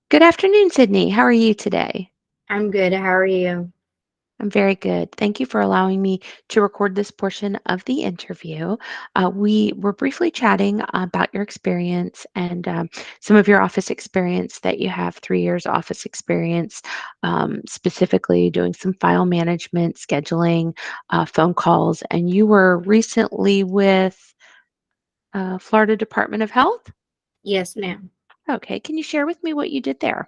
Good afternoon, Sydney. How are you today? I'm good. How are you? I'm very good. Thank you for allowing me to record this portion of the interview. We were briefly chatting about your experience and some of your office experience that you have 3 years office experience, specifically doing some file management, scheduling, phone calls, and you were recently with Florida Department of Health. Yes, ma'am. Okay, can you share with me what you did there?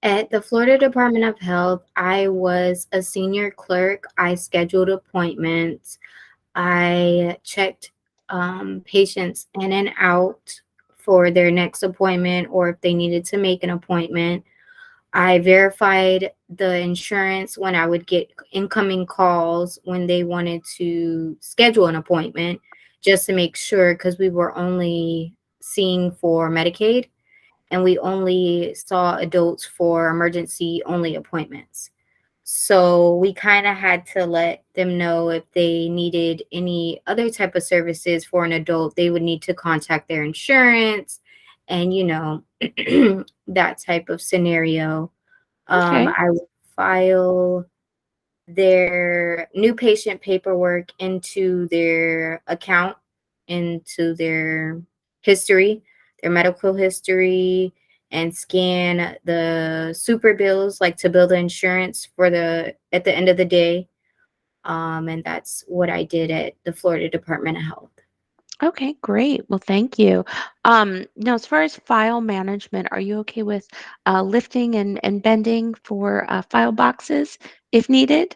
At the Florida Department of Health, I was a senior clerk. I scheduled appointments. I checked patients in and out for their next appointment or if they needed to make an appointment. I verified the insurance when I would get incoming calls when they wanted to schedule an appointment, just to make sure, because we were only seeing for Medicaid and we only saw adults for emergency only appointments. So we kind of had to let them know if they needed any other type of services for an adult, they would need to contact their insurance and, that type of scenario. Okay. I would file their new patient paperwork into their account, into their history, their medical history, and scan the super bills, like to bill the insurance for the at the end of the day. And that's what I did at the Florida Department of Health. Okay, great. Well, thank you. Now, as far as file management, are you okay with lifting and bending for file boxes if needed?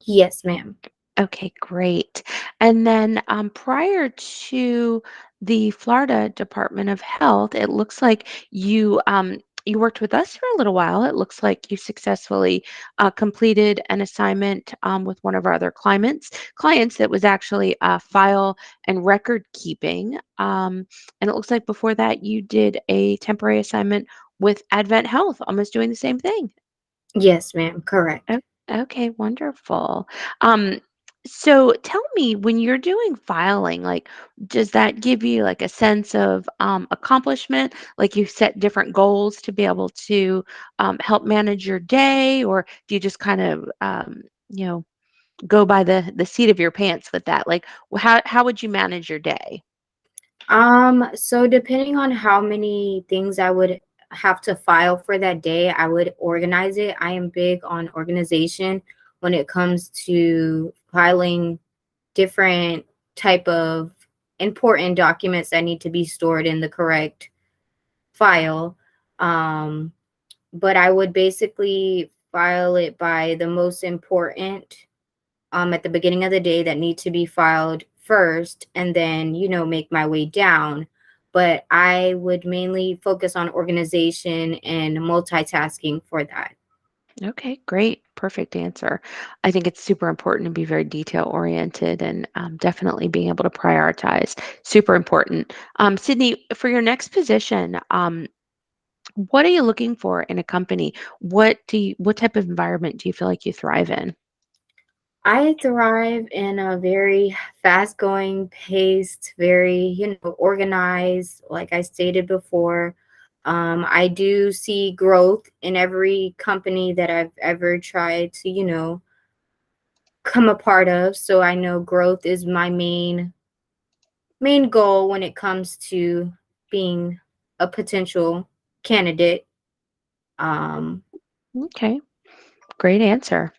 Yes, ma'am. Okay, great. And then prior to the Florida Department of Health, it looks like you worked with us for a little while. It looks like you successfully completed an assignment with one of our other clients that was actually file and record keeping. And it looks like before that you did a temporary assignment with Advent Health, almost doing the same thing. Yes, ma'am. O Correct. Okay, wonderful. Um, so tell me, when you're doing filing, like, does that give you like a sense of accomplishment? Like you set different goals to be able to help manage your day, or do you just kind of you know, go by the seat of your pants with that? Like, how would you manage your day? So depending on how many things I would have to file for that day, I would organize it. I am big on organization when it comes to filing different type of important documents that need to be stored in the correct file. Um, but I would basically file it by the most important at the beginning of the day that need to be filed first, and then make my way down. But I would mainly focus on organization and multitasking for that. Okay, great. Perfect answer. I think it's super important to be very detail oriented and definitely being able to prioritize. Super important. Sydney, for your next position, what are you looking for in a company? What type of environment do you feel like you thrive in? I thrive in a very fast going paced, very, organized, like I stated before. I do see growth in every company that I've ever tried to, come a part of. So I know growth is my main goal when it comes to being a potential candidate. Um, Okay, great answer.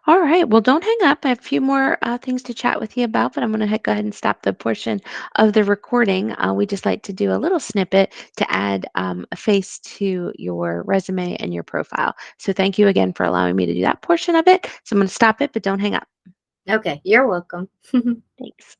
All right. Well, don't hang up. I have a few more things to chat with you about, but I'm going to go ahead and stop the portion of the recording. We just like to do a little snippet to add a face to your resume and your profile. So thank you again for allowing me to do that portion of it. So I'm going to stop it, but don't hang up. okay, you're welcome. Thanks.